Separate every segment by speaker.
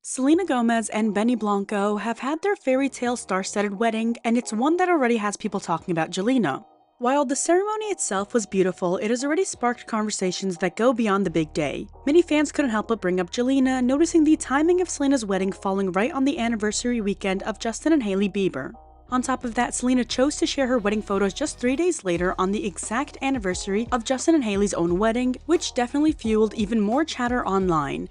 Speaker 1: Selena Gomez and Benny Blanco have had their fairy tale star-studded wedding, and it's one that already has people talking about Jelena. While the ceremony itself was beautiful, it has already sparked conversations that go beyond the big day. Many fans couldn't help but bring up Jelena, noticing the timing of Selena's wedding falling right on the anniversary weekend of Justin and Hailey Bieber. On top of that, Selena chose to share her wedding photos just 3 days later on the exact anniversary of Justin and Hailey's own wedding, which definitely fueled even more chatter online.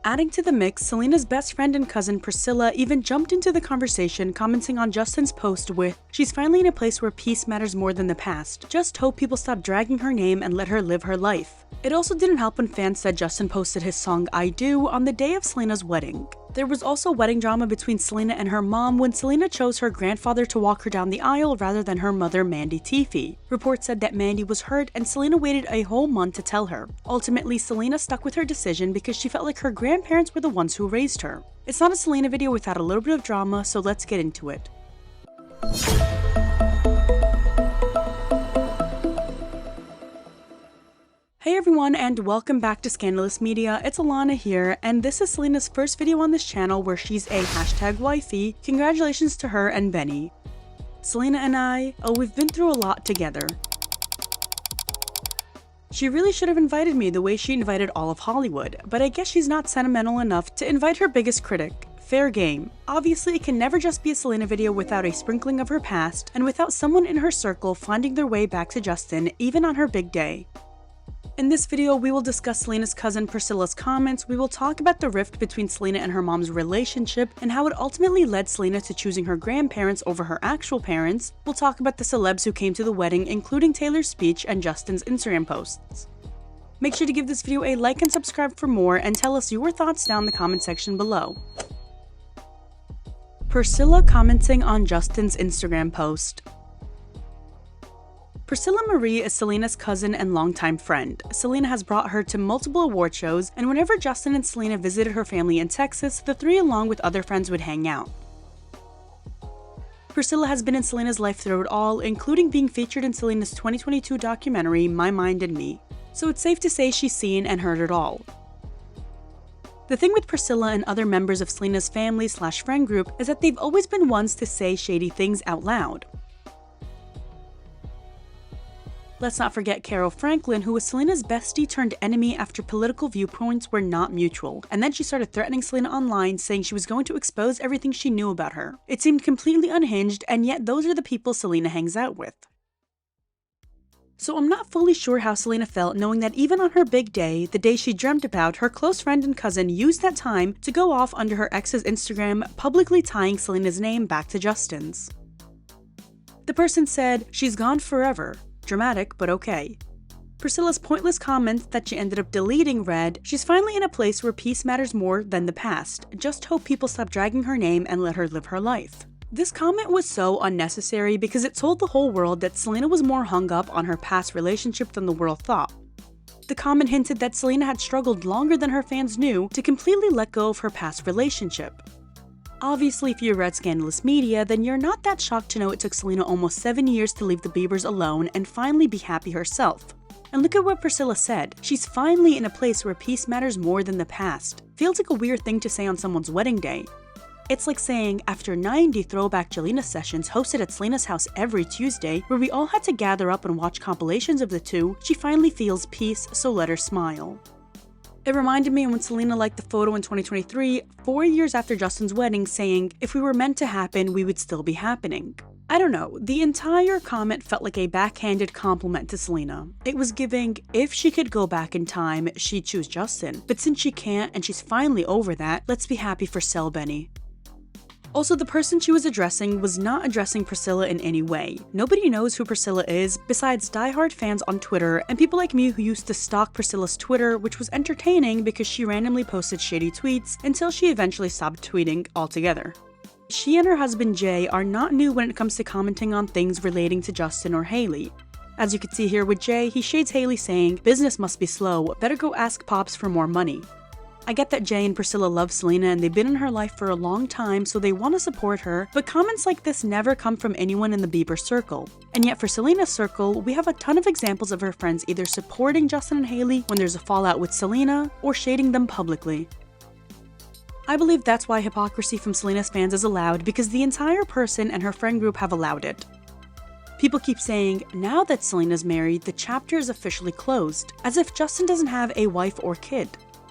Speaker 1: Adding to the mix, Selena's best friend and cousin Priscilla even jumped into the conversation, commenting on Justin's post with, "She's finally in a place where peace matters more than the past. Just hope people stop dragging her name and let her live her life." It also didn't help when fans said Justin posted his song "I Do" on the day of Selena's wedding. There was also wedding drama between Selena and her mom when Selena chose her grandfather to walk her down the aisle rather than her mother Mandy Teefey. Reports said that Mandy was hurt and Selena waited a whole month to tell her. Ultimately, Selena stuck with her decision because she felt like her grandparents were the ones who raised her. It's not a Selena video without a little bit of drama, so let's get into it. Hey everyone, and welcome back to Scandalous Media. It's Alana here, and this is Selena's first video on this channel where she's a #wifey. Congratulations to her and Benny. Selena and I, we've been through a lot together. She really should have invited me the way she invited all of Hollywood, but I guess she's not sentimental enough to invite her biggest critic. Fair game. Obviously, it can never just be a Selena video without a sprinkling of her past, and without someone in her circle finding their way back to Justin, even on her big day. In this video, we will discuss Selena's cousin Priscilla's comments, we will talk about the rift between Selena and her mom's relationship, and how it ultimately led Selena to choosing her grandparents over her actual parents. We'll talk about the celebs who came to the wedding, including Taylor's speech and Justin's Instagram posts. Make sure to give this video a like and subscribe for more, and tell us your thoughts down in the comment section below. Priscilla commenting on Justin's Instagram post. Priscilla Marie is Selena's cousin and longtime friend. Selena has brought her to multiple award shows, and whenever Justin and Selena visited her family in Texas, the three along with other friends would hang out. Priscilla has been in Selena's life through it all, including being featured in Selena's 2022 documentary, My Mind and Me. So it's safe to say she's seen and heard it all. The thing with Priscilla and other members of Selena's family/friend group is that they've always been ones to say shady things out loud. Let's not forget Carol Franklin, who was Selena's bestie turned enemy after political viewpoints were not mutual, and then she started threatening Selena online, saying she was going to expose everything she knew about her. It seemed completely unhinged, and yet those are the people Selena hangs out with. So I'm not fully sure how Selena felt knowing that even on her big day, the day she dreamt about, her close friend and cousin used that time to go off under her ex's Instagram, publicly tying Selena's name back to Justin's. The person said, "She's gone forever." Dramatic, but okay. Priscilla's pointless comment that she ended up deleting read, "She's finally in a place where peace matters more than the past. Just hope people stop dragging her name and let her live her life." This comment was so unnecessary because it told the whole world that Selena was more hung up on her past relationship than the world thought. The comment hinted that Selena had struggled longer than her fans knew to completely let go of her past relationship. Obviously, if you read Scandalous Media, then you're not that shocked to know it took Selena almost 7 years to leave the Biebers alone and finally be happy herself. And look at what Priscilla said, she's finally in a place where peace matters more than the past. Feels like a weird thing to say on someone's wedding day. It's like saying, after 90 throwback Jelena sessions hosted at Selena's house every Tuesday, where we all had to gather up and watch compilations of the two, she finally feels peace, so let her smile. It reminded me when Selena liked the photo in 2023, 4 years after Justin's wedding, saying, "If we were meant to happen, we would still be happening." I don't know, the entire comment felt like a backhanded compliment to Selena. It was giving, if she could go back in time, she'd choose Justin. But since she can't and she's finally over that, let's be happy for Sel Benny. Also, the person she was addressing was not addressing Priscilla in any way. Nobody knows who Priscilla is, besides diehard fans on Twitter and people like me who used to stalk Priscilla's Twitter, which was entertaining because she randomly posted shady tweets until she eventually stopped tweeting altogether. She and her husband Jay are not new when it comes to commenting on things relating to Justin or Hailey. As you can see here with Jay, he shades Hailey saying, "Business must be slow, better go ask Pops for more money." I get that Jay and Priscilla love Selena and they've been in her life for a long time, so they want to support her, but comments like this never come from anyone in the Bieber circle. And yet for Selena's circle, we have a ton of examples of her friends either supporting Justin and Hailey when there's a fallout with Selena, or shading them publicly. I believe that's why hypocrisy from Selena's fans is allowed, because the entire person and her friend group have allowed it. People keep saying, now that Selena's married, the chapter is officially closed, as if Justin doesn't have a wife or kid.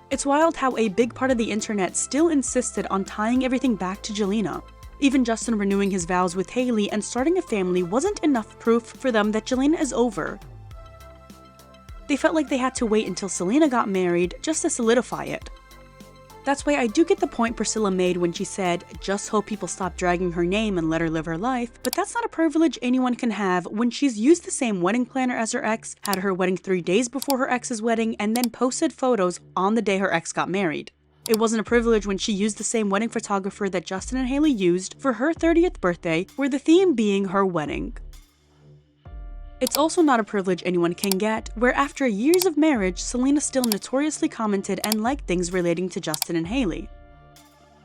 Speaker 1: It's wild how a big part of the internet still insisted on tying everything back to Jelena. Even Justin renewing his vows with Hailey and starting a family wasn't enough proof for them that Jelena is over. They felt like they had to wait until Selena got married just to solidify it. That's why I do get the point Priscilla made when she said, just hope people stop dragging her name and let her live her life, but that's not a privilege anyone can have when she's used the same wedding planner as her ex, had her wedding 3 days before her ex's wedding, and then posted photos on the day her ex got married. It wasn't a privilege when she used the same wedding photographer that Justin and Hailey used for her 30th birthday, with the theme being her wedding. It's also not a privilege anyone can get, where after years of marriage, Selena still notoriously commented and liked things relating to Justin and Hailey.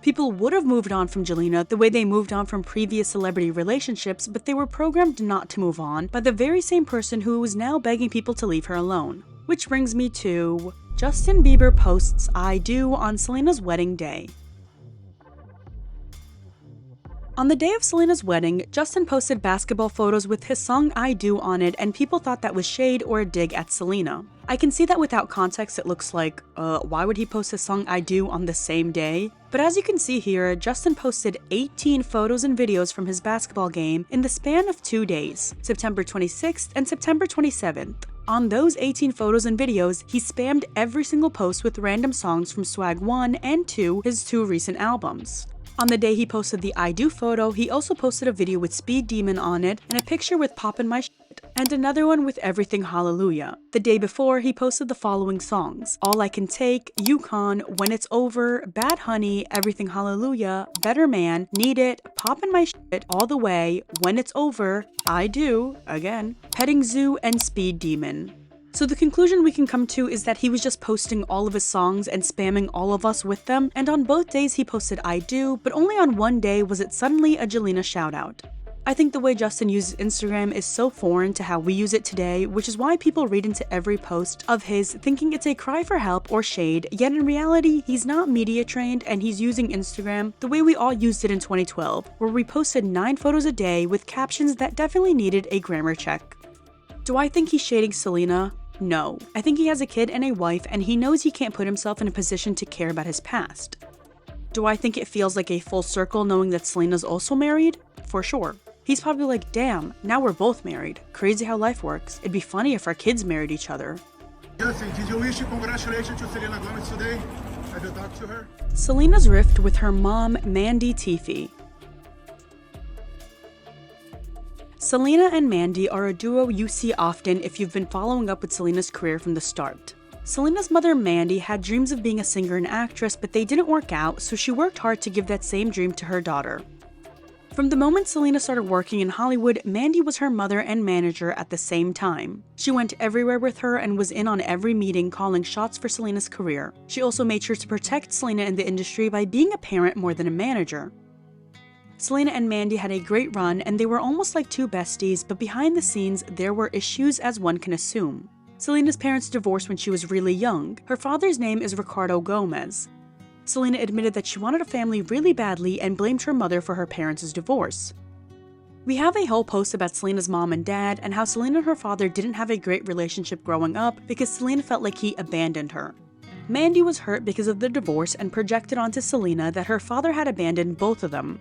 Speaker 1: People would have moved on from Jelena the way they moved on from previous celebrity relationships, but they were programmed not to move on by the very same person who is now begging people to leave her alone. Which brings me to Justin Bieber posts "I do" on Selena's wedding day. On the day of Selena's wedding, Justin posted basketball photos with his song "I Do" on it, and people thought that was shade or a dig at Selena. I can see that without context it looks like, why would he post his song "I Do" on the same day? But as you can see here, Justin posted 18 photos and videos from his basketball game in the span of 2 days, September 26th and September 27th. On those 18 photos and videos, he spammed every single post with random songs from Swag 1 and 2, his 2 recent albums. On the day he posted the "I Do" photo, he also posted a video with Speed Demon on it and a picture with Poppin' My Shit, and another one with Everything Hallelujah. The day before, he posted the following songs: All I Can Take, Yukon, When It's Over, Bad Honey, Everything Hallelujah, Better Man, Need It, Poppin' My Shit, All the Way, When It's Over, I Do, again, Petting Zoo, and Speed Demon. So the conclusion we can come to is that he was just posting all of his songs and spamming all of us with them, and on both days he posted "I Do," but only on one day was it suddenly a Jelena shoutout. I think the way Justin uses Instagram is so foreign to how we use it today, which is why people read into every post of his thinking it's a cry for help or shade, yet in reality, he's not media trained and he's using Instagram the way we all used it in 2012, where we posted 9 photos a day with captions that definitely needed a grammar check. Do I think he's shading Selena? No. I think he has a kid and a wife, and he knows he can't put himself in a position to care about his past. Do I think it feels like a full circle knowing that Selena's also married? For sure. He's probably like, damn, now we're both married. Crazy how life works. It'd be funny if our kids married each other.
Speaker 2: Justin, did you wish congratulations to Selena Gomez today? Have you talked to her?
Speaker 1: Selena's rift with her mom, Mandy Teefey. Selena and Mandy are a duo you see often if you've been following up with Selena's career from the start. Selena's mother, Mandy, had dreams of being a singer and actress, but they didn't work out, so she worked hard to give that same dream to her daughter. From the moment Selena started working in Hollywood, Mandy was her mother and manager at the same time. She went everywhere with her and was in on every meeting calling shots for Selena's career. She also made sure to protect Selena in the industry by being a parent more than a manager. Selena and Mandy had a great run and they were almost like 2 besties, but behind the scenes, there were issues as one can assume. Selena's parents divorced when she was really young. Her father's name is Ricardo Gomez. Selena admitted that she wanted a family really badly and blamed her mother for her parents' divorce. We have a whole post about Selena's mom and dad and how Selena and her father didn't have a great relationship growing up because Selena felt like he abandoned her. Mandy was hurt because of the divorce and projected onto Selena that her father had abandoned both of them.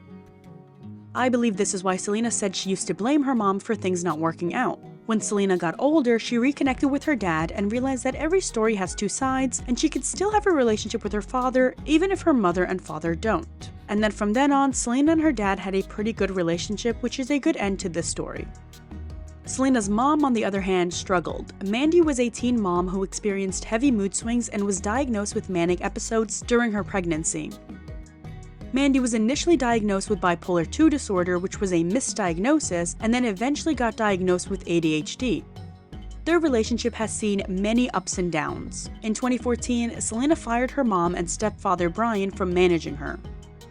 Speaker 1: I believe this is why Selena said she used to blame her mom for things not working out. When Selena got older, she reconnected with her dad and realized that every story has 2 sides and she could still have a relationship with her father even if her mother and father don't. And then from then on, Selena and her dad had a pretty good relationship, which is a good end to this story. Selena's mom, on the other hand, struggled. Mandy was a teen mom who experienced heavy mood swings and was diagnosed with manic episodes during her pregnancy. Mandy was initially diagnosed with bipolar II disorder, which was a misdiagnosis, and then eventually got diagnosed with ADHD. Their relationship has seen many ups and downs. In 2014, Selena fired her mom and stepfather Brian from managing her.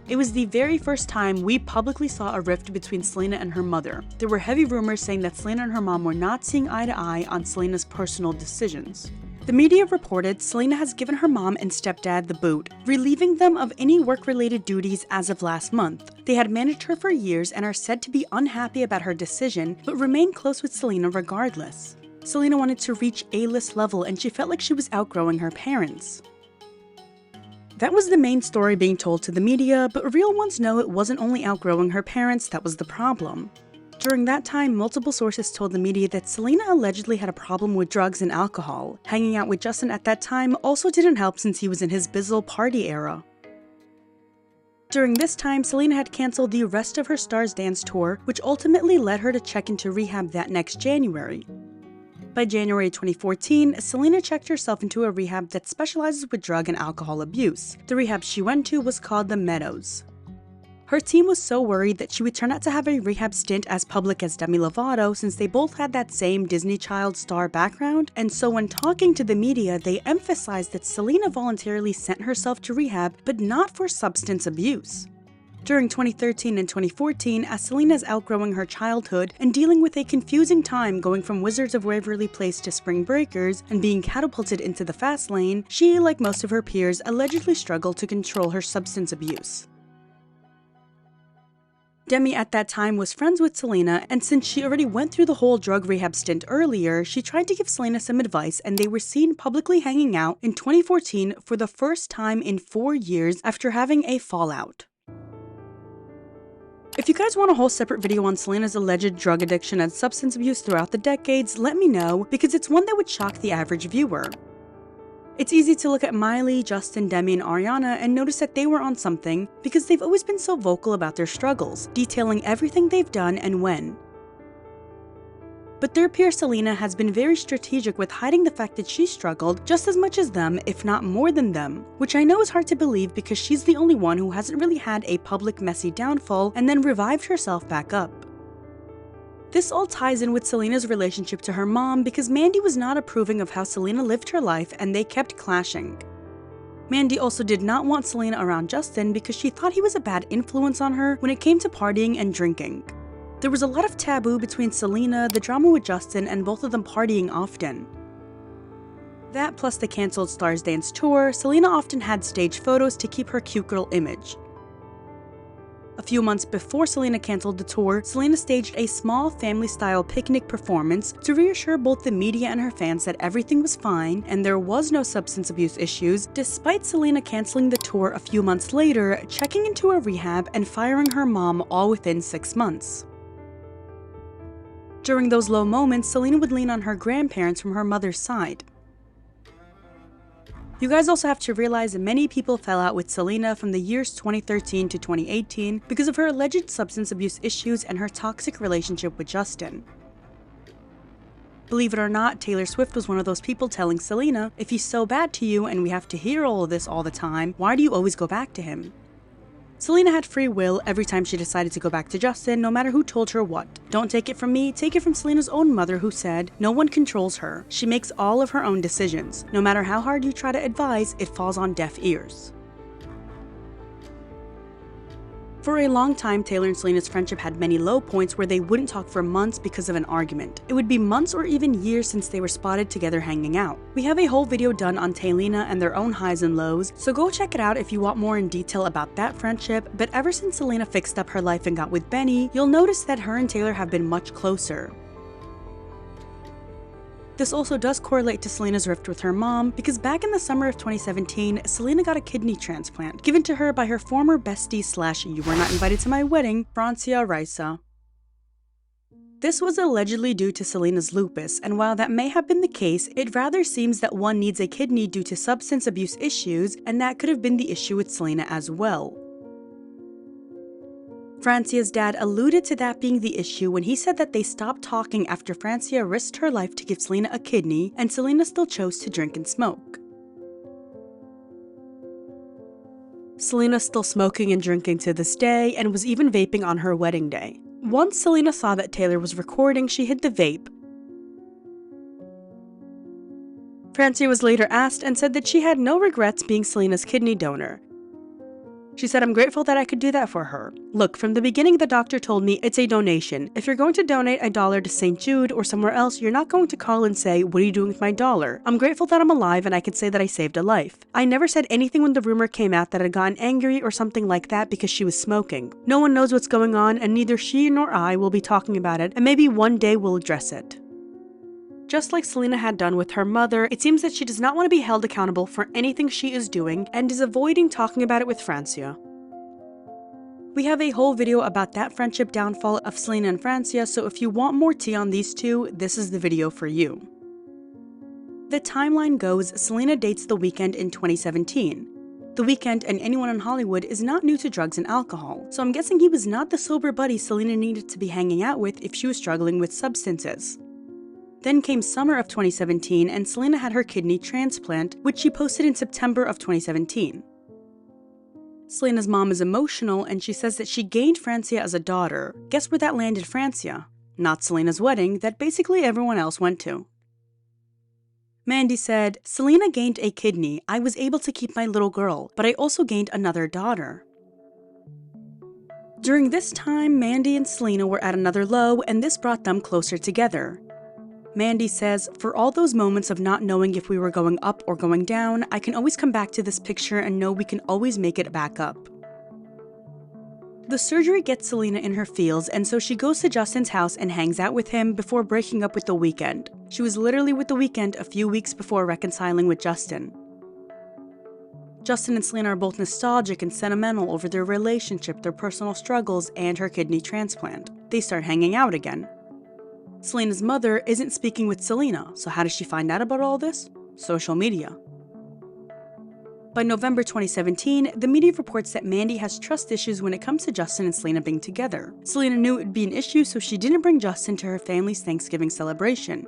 Speaker 1: It was the very first time we publicly saw a rift between Selena and her mother. There were heavy rumors saying that Selena and her mom were not seeing eye to eye on Selena's personal decisions. The media reported Selena has given her mom and stepdad the boot, relieving them of any work-related duties as of last month. They had managed her for years and are said to be unhappy about her decision, but remain close with Selena regardless. Selena wanted to reach A-list level and she felt like she was outgrowing her parents. That was the main story being told to the media, but real ones know it wasn't only outgrowing her parents that was the problem. During that time, multiple sources told the media that Selena allegedly had a problem with drugs and alcohol. Hanging out with Justin at that time also didn't help since he was in his bizzle party era. During this time, Selena had cancelled the rest of her Stars Dance tour, which ultimately led her to check into rehab that next January. By January 2014, Selena checked herself into a rehab that specializes with drug and alcohol abuse. The rehab she went to was called the Meadows. Her team was so worried that she would turn out to have a rehab stint as public as Demi Lovato since they both had that same Disney Child star background, and so when talking to the media, they emphasized that Selena voluntarily sent herself to rehab, but not for substance abuse. During 2013 and 2014, as Selena is outgrowing her childhood and dealing with a confusing time going from Wizards of Waverly Place to Spring Breakers and being catapulted into the fast lane, she, like most of her peers, allegedly struggled to control her substance abuse. Demi at that time was friends with Selena, and since she already went through the whole drug rehab stint earlier, she tried to give Selena some advice and they were seen publicly hanging out in 2014 for the first time in 4 years after having a fallout. If you guys want a whole separate video on Selena's alleged drug addiction and substance abuse throughout the decades, let me know, because it's one that would shock the average viewer. It's easy to look at Miley, Justin, Demi, and Ariana and notice that they were on something because they've always been so vocal about their struggles, detailing everything they've done and when. But their peer Selena has been very strategic with hiding the fact that she struggled just as much as them, if not more than them, which I know is hard to believe because she's the only one who hasn't really had a public messy downfall and then revived herself back up. This all ties in with Selena's relationship to her mom because Mandy was not approving of how Selena lived her life and they kept clashing. Mandy also did not want Selena around Justin because she thought he was a bad influence on her when it came to partying and drinking. There was a lot of taboo between Selena, the drama with Justin, and both of them partying often. That plus the cancelled Stars Dance tour, Selena often had stage photos to keep her cute girl image. A few months before Selena cancelled the tour, Selena staged a small family-style picnic performance to reassure both the media and her fans that everything was fine and there was no substance abuse issues, despite Selena cancelling the tour a few months later, checking into a rehab, and firing her mom all within 6 months. During those low moments, Selena would lean on her grandparents from her mother's side. You guys also have to realize that many people fell out with Selena from the years 2013 to 2018 because of her alleged substance abuse issues and her toxic relationship with Justin. Believe it or not, Taylor Swift was one of those people telling Selena, "If he's so bad to you and we have to hear all of this all the time, why do you always go back to him?" Selena had free will every time she decided to go back to Justin, no matter who told her what. Don't take it from me, take it from Selena's own mother who said, "No one controls her. She makes all of her own decisions. No matter how hard you try to advise, it falls on deaf ears." For a long time, Taylor and Selena's friendship had many low points where they wouldn't talk for months because of an argument. It would be months or even years since they were spotted together hanging out. We have a whole video done on Taylena and their own highs and lows, so go check it out if you want more in detail about that friendship, but ever since Selena fixed up her life and got with Benny, you'll notice that her and Taylor have been much closer. This also does correlate to Selena's rift with her mom, because back in the summer of 2017, Selena got a kidney transplant, given to her by her former bestie / you were not invited to my wedding, Francia Raisa. This was allegedly due to Selena's lupus, and while that may have been the case, it rather seems that one needs a kidney due to substance abuse issues, and that could have been the issue with Selena as well. Francia's dad alluded to that being the issue when he said that they stopped talking after Francia risked her life to give Selena a kidney, and Selena still chose to drink and smoke. Selena's still smoking and drinking to this day, and was even vaping on her wedding day. Once Selena saw that Taylor was recording, she hid the vape. Francia was later asked and said that she had no regrets being Selena's kidney donor. She said, "I'm grateful that I could do that for her. Look, from the beginning the doctor told me it's a donation. If you're going to donate $1 to St. Jude or somewhere else, you're not going to call and say, 'What are you doing with my dollar?' I'm grateful that I'm alive and I can say that I saved a life. I never said anything when the rumor came out that I'd gotten angry or something like that because she was smoking. No one knows what's going on and neither she nor I will be talking about it, and maybe one day we'll address it." Just like Selena had done with her mother, it seems that she does not want to be held accountable for anything she is doing and is avoiding talking about it with Francia. We have a whole video about that friendship downfall of Selena and Francia, so if you want more tea on these two, this is the video for you. The timeline goes, Selena dates The Weeknd in 2017. The Weeknd and anyone in Hollywood is not new to drugs and alcohol, so I'm guessing he was not the sober buddy Selena needed to be hanging out with if she was struggling with substances. Then came summer of 2017 and Selena had her kidney transplant, which she posted in September of 2017. Selena's mom is emotional and she says that she gained Francia as a daughter. Guess where that landed Francia? Not Selena's wedding that basically everyone else went to. Mandy said, "Selena gained a kidney. I was able to keep my little girl, but I also gained another daughter." During this time, Mandy and Selena were at another low and this brought them closer together. Mandy says, "For all those moments of not knowing if we were going up or going down, I can always come back to this picture and know we can always make it back up." The surgery gets Selena in her feels, and so she goes to Justin's house and hangs out with him before breaking up with The Weeknd. She was literally with The Weeknd a few weeks before reconciling with Justin. Justin and Selena are both nostalgic and sentimental over their relationship, their personal struggles, and her kidney transplant. They start hanging out again. Selena's mother isn't speaking with Selena, so how does she find out about all this? Social media. By November 2017, the media reports that Mandy has trust issues when it comes to Justin and Selena being together. Selena knew it would be an issue, so she didn't bring Justin to her family's Thanksgiving celebration.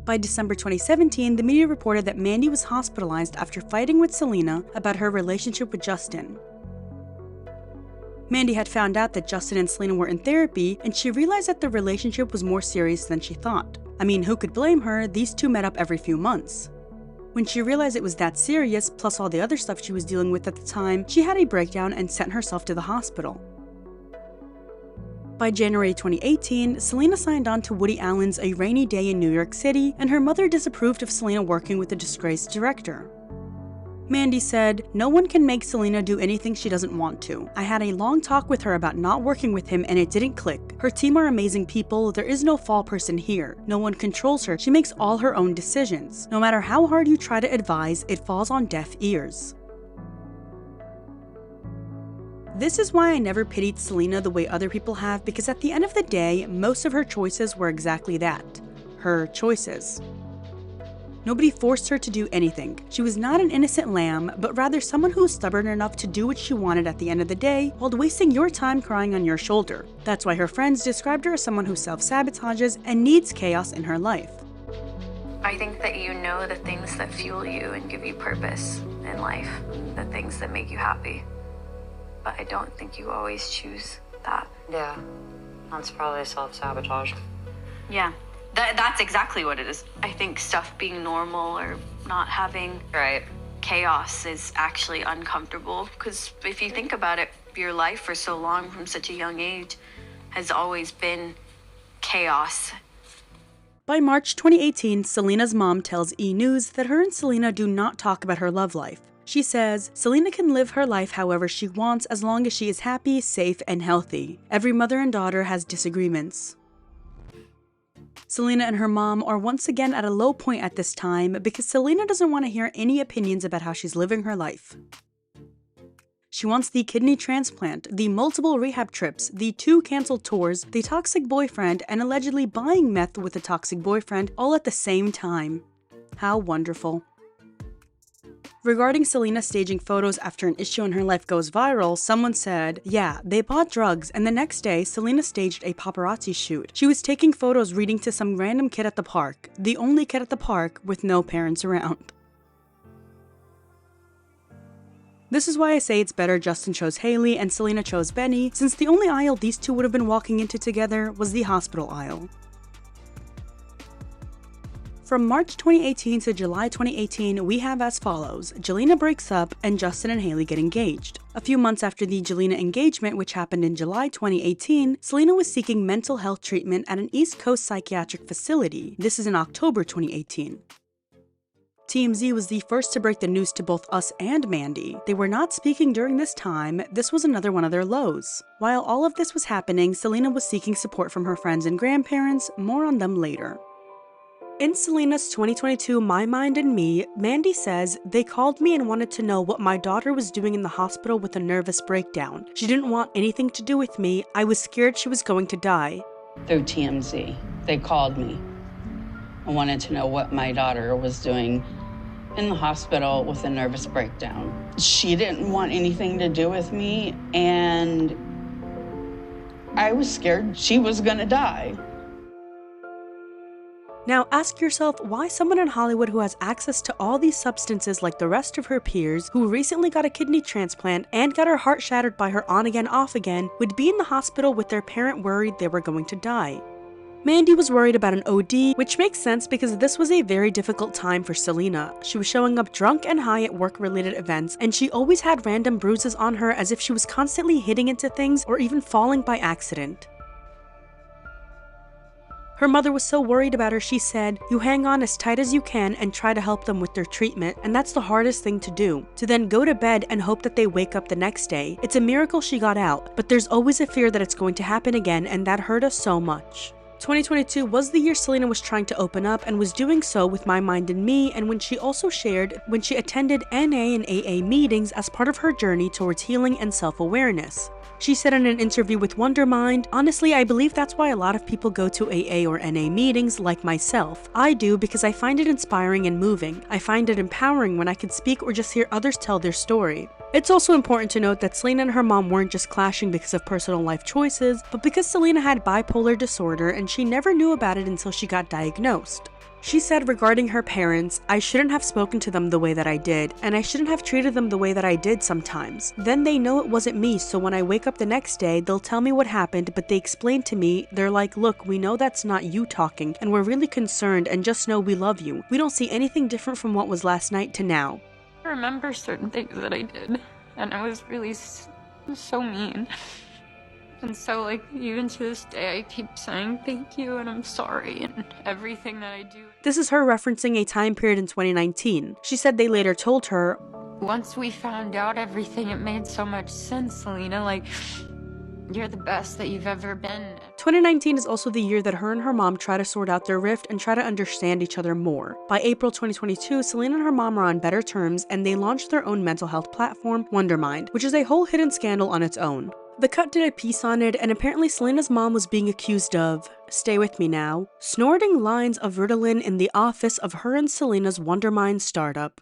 Speaker 1: By December 2017, the media reported that Mandy was hospitalized after fighting with Selena about her relationship with Justin. Mandy had found out that Justin and Selena were in therapy, and she realized that the relationship was more serious than she thought. I mean, who could blame her? These two met up every few months. When she realized it was that serious, plus all the other stuff she was dealing with at the time, she had a breakdown and sent herself to the hospital. By January 2018, Selena signed on to Woody Allen's A Rainy Day in New York City, and her mother disapproved of Selena working with the disgraced director. Mandy said, "No one can make Selena do anything she doesn't want to. I had a long talk with her about not working with him and it didn't click. Her team are amazing people, there is no fall person here. No one controls her, she makes all her own decisions. No matter how hard you try to advise, it falls on deaf ears." This is why I never pitied Selena the way other people have, because at the end of the day, most of her choices were exactly that. Her choices. Nobody forced her to do anything. She was not an innocent lamb, but rather someone who was stubborn enough to do what she wanted at the end of the day, while wasting your time crying on your shoulder. That's why her friends described her as someone who self-sabotages and needs chaos in her life.
Speaker 3: I think that you know the things that fuel you and give you purpose in life, the things that make you happy. But I don't think you always choose that.
Speaker 4: Yeah, that's probably self-sabotage.
Speaker 3: Yeah. That's exactly what it is. I think stuff being normal or not having chaos is actually uncomfortable, because if you think about it, your life for so long from such a young age has always been chaos.
Speaker 1: By March 2018, Selena's mom tells E! News that her and Selena do not talk about her love life. She says, "Selena can live her life however she wants as long as she is happy, safe, and healthy. Every mother and daughter has disagreements." Selena and her mom are once again at a low point at this time because Selena doesn't want to hear any opinions about how she's living her life. She wants the kidney transplant, the multiple rehab trips, the 2 canceled tours, the toxic boyfriend, and allegedly buying meth with a toxic boyfriend all at the same time. How wonderful. Regarding Selena staging photos after an issue in her life goes viral, someone said, "Yeah, they bought drugs, and the next day, Selena staged a paparazzi shoot. She was taking photos reading to some random kid at the park, the only kid at the park with no parents around." This is why I say it's better Justin chose Hailey and Selena chose Benny, since the only aisle these two would have been walking into together was the hospital aisle. From March 2018 to July 2018, we have as follows: Jelena breaks up and Justin and Hailey get engaged. A few months after the Jelena engagement, which happened in July 2018, Selena was seeking mental health treatment at an East Coast psychiatric facility. This is in October 2018. TMZ was the first to break the news to both us and Mandy. They were not speaking during this time. This was another one of their lows. While all of this was happening, Selena was seeking support from her friends and grandparents. More on them later. In Selena's 2022 My Mind and Me, Mandy says, "They called me and wanted to know what my daughter was doing in the hospital with a nervous breakdown. She didn't want anything to do with me. I was scared she was going to die."
Speaker 5: Through TMZ, they called me and wanted to know what my daughter was doing in the hospital with a nervous breakdown. She didn't want anything to do with me, and I was scared she was gonna die.
Speaker 1: Now ask yourself why someone in Hollywood who has access to all these substances like the rest of her peers, who recently got a kidney transplant and got her heart shattered by her on-again off-again, would be in the hospital with their parent worried they were going to die. Mandy was worried about an OD, which makes sense because this was a very difficult time for Selena. She was showing up drunk and high at work-related events, and she always had random bruises on her as if she was constantly hitting into things or even falling by accident. Her mother was so worried about her, she said, "You hang on as tight as you can and try to help them with their treatment, and that's the hardest thing to do. To then go to bed and hope that they wake up the next day. It's a miracle she got out, but there's always a fear that it's going to happen again, and that hurt us so much." 2022 was the year Selena was trying to open up and was doing so with My Mind and Me, and when she also shared when she attended NA and AA meetings as part of her journey towards healing and self-awareness. She said in an interview with Wondermind, "Honestly, I believe that's why a lot of people go to AA or NA meetings like myself. I do because I find it inspiring and moving. I find it empowering when I can speak or just hear others tell their story." It's also important to note that Selena and her mom weren't just clashing because of personal life choices, but because Selena had bipolar disorder and she never knew about it until she got diagnosed. She said regarding her parents, "I shouldn't have spoken to them the way that I did, and I shouldn't have treated them the way that I did sometimes. Then they know it wasn't me, so when I wake up the next day, they'll tell me what happened, but they explain to me, they're like, 'Look, we know that's not you talking, and we're really concerned, and just know we love you. We don't see anything different from what was last night to now.'"
Speaker 6: I remember certain things that I did, and I was really so mean. And so, like, even to this day, I keep saying thank you and I'm sorry and everything that I do.
Speaker 1: This is her referencing a time period in 2019. She said they later told her,
Speaker 6: "Once we found out everything, it made so much sense, Selena. Like, you're the best that you've ever been."
Speaker 1: 2019 is also the year that her and her mom try to sort out their rift and try to understand each other more. By April 2022, Selena and her mom are on better terms, and they launched their own mental health platform, Wondermind, which is a whole hidden scandal on its own. The Cut did a piece on it, and apparently Selena's mom was being accused of, stay with me now, snorting lines of Ritalin in the office of her and Selena's Wondermind startup.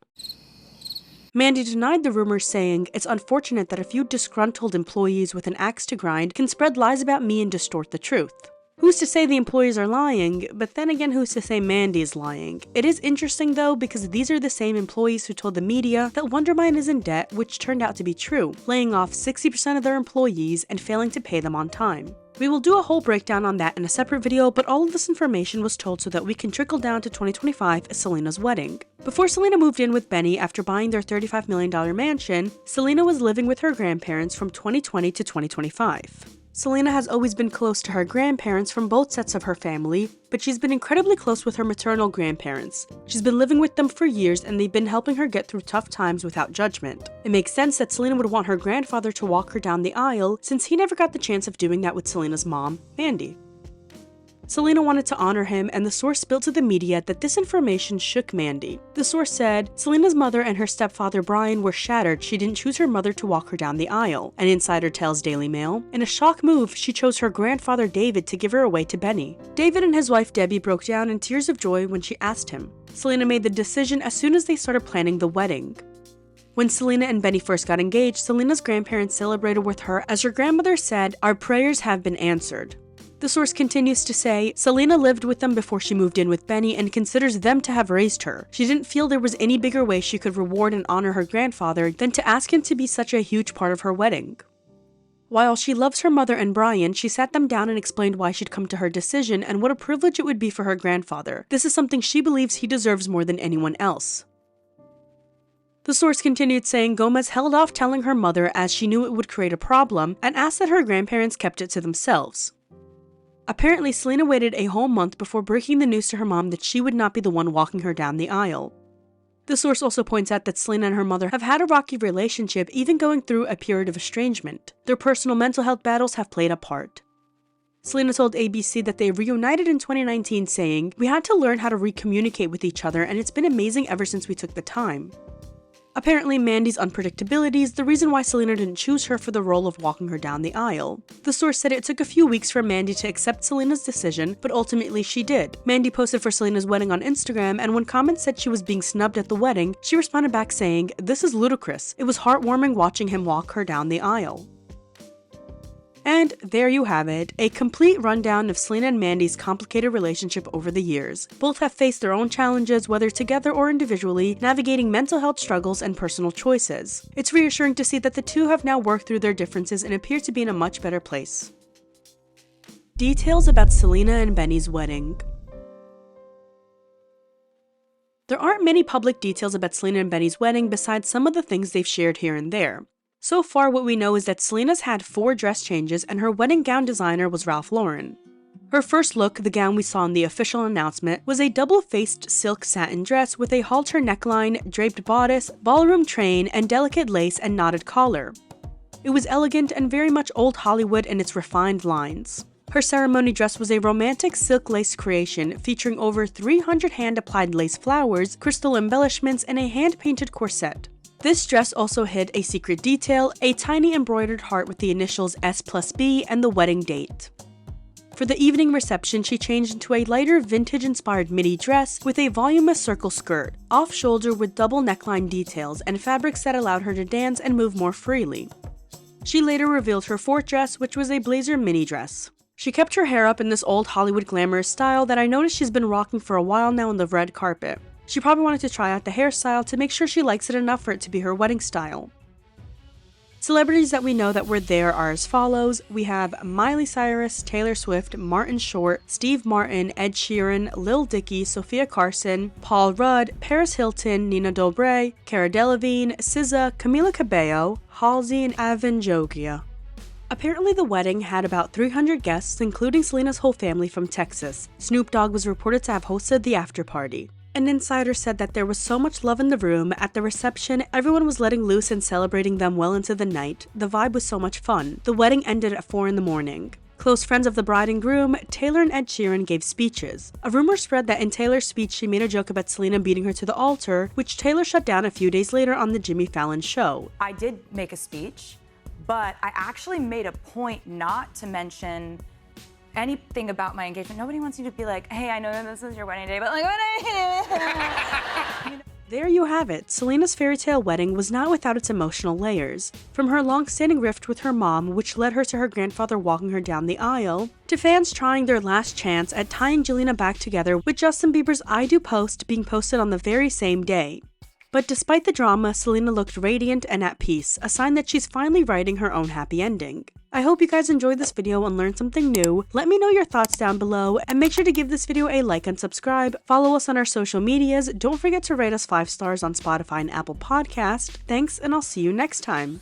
Speaker 1: Mandy denied the rumors, saying, "It's unfortunate that a few disgruntled employees with an axe to grind can spread lies about me and distort the truth." Who's to say the employees are lying, but then again who's to say Mandy's lying? It is interesting though, because these are the same employees who told the media that Wondermind is in debt, which turned out to be true, laying off 60% of their employees and failing to pay them on time. We will do a whole breakdown on that in a separate video, but all of this information was told so that we can trickle down to 2025 as Selena's wedding. Before Selena moved in with Benny after buying their $35 million mansion, Selena was living with her grandparents from 2020 to 2025. Selena has always been close to her grandparents from both sets of her family, but she's been incredibly close with her maternal grandparents. She's been living with them for years, and they've been helping her get through tough times without judgment. It makes sense that Selena would want her grandfather to walk her down the aisle, since he never got the chance of doing that with Selena's mom, Mandy. Selena wanted to honor him, and the source spilled to the media that this information shook Mandy. The source said, "Selena's mother and her stepfather Brian were shattered she didn't choose her mother to walk her down the aisle," an insider tells Daily Mail. In a shock move, she chose her grandfather David to give her away to Benny. David and his wife Debbie broke down in tears of joy when she asked him. Selena made the decision as soon as they started planning the wedding. When Selena and Benny first got engaged, Selena's grandparents celebrated with her as her grandmother said, "Our prayers have been answered." The source continues to say, Selena lived with them before she moved in with Benny and considers them to have raised her. She didn't feel there was any bigger way she could reward and honor her grandfather than to ask him to be such a huge part of her wedding. While she loves her mother and Brian, she sat them down and explained why she'd come to her decision and what a privilege it would be for her grandfather. This is something she believes he deserves more than anyone else. The source continued saying Gomez held off telling her mother as she knew it would create a problem and asked that her grandparents kept it to themselves. Apparently, Selena waited a whole month before breaking the news to her mom that she would not be the one walking her down the aisle. The source also points out that Selena and her mother have had a rocky relationship, even going through a period of estrangement. Their personal mental health battles have played a part. Selena told ABC that they reunited in 2019 saying, "We had to learn how to recommunicate with each other and it's been amazing ever since we took the time." Apparently, Mandy's unpredictability is the reason why Selena didn't choose her for the role of walking her down the aisle. The source said it took a few weeks for Mandy to accept Selena's decision, but ultimately she did. Mandy posted for Selena's wedding on Instagram, and when comments said she was being snubbed at the wedding, she responded back saying, "This is ludicrous. It was heartwarming watching him walk her down the aisle." And there you have it, a complete rundown of Selena and Mandy's complicated relationship over the years. Both have faced their own challenges, whether together or individually, navigating mental health struggles and personal choices. It's reassuring to see that the two have now worked through their differences and appear to be in a much better place. Details about Selena and Benny's wedding. There aren't many public details about Selena and Benny's wedding besides some of the things they've shared here and there. So far, what we know is that Selena's had 4 dress changes and her wedding gown designer was Ralph Lauren. Her first look, the gown we saw in the official announcement, was a double-faced silk satin dress with a halter neckline, draped bodice, ballroom train, and delicate lace and knotted collar. It was elegant and very much old Hollywood in its refined lines. Her ceremony dress was a romantic silk lace creation featuring over 300 hand-applied lace flowers, crystal embellishments, and a hand-painted corset. This dress also hid a secret detail, a tiny embroidered heart with the initials S+B and the wedding date. For the evening reception, she changed into a lighter vintage-inspired midi dress with a voluminous circle skirt, off-shoulder with double neckline details and fabrics that allowed her to dance and move more freely. She later revealed her 4th dress, which was a blazer mini dress. She kept her hair up in this old Hollywood glamorous style that I noticed she's been rocking for a while now on the red carpet. She probably wanted to try out the hairstyle to make sure she likes it enough for it to be her wedding style. Celebrities that we know that were there are as follows. We have Miley Cyrus, Taylor Swift, Martin Short, Steve Martin, Ed Sheeran, Lil Dicky, Sophia Carson, Paul Rudd, Paris Hilton, Nina Dobrev, Cara Delevingne, SZA, Camila Cabello, Halsey, and Avin Jogia. Apparently the wedding had about 300 guests, including Selena's whole family from Texas. Snoop Dogg was reported to have hosted the after party. An insider said that there was so much love in the room. At the reception, everyone was letting loose and celebrating them well into the night. The vibe was so much fun. The wedding ended at 4 in the morning. Close friends of the bride and groom, Taylor and Ed Sheeran, gave speeches. A rumor spread that in Taylor's speech she made a joke about Selena beating her to the altar, which Taylor shut down a few days later on the Jimmy Fallon show.
Speaker 7: I did make a speech, but I actually made a point not to mention anything about my engagement. Nobody wants you to be like, hey, I know this is your wedding day, but like, what?
Speaker 1: There you have it. Selena's fairytale wedding was not without its emotional layers. From her long-standing rift with her mom, which led her to her grandfather walking her down the aisle, to fans trying their last chance at tying Jelena back together with Justin Bieber's I Do post being posted on the very same day. But despite the drama, Selena looked radiant and at peace, a sign that she's finally writing her own happy ending. I hope you guys enjoyed this video and learned something new. Let me know your thoughts down below, and make sure to give this video a like and subscribe. Follow us on our social medias. Don't forget to rate us 5 stars on Spotify and Apple Podcasts. Thanks, and I'll see you next time.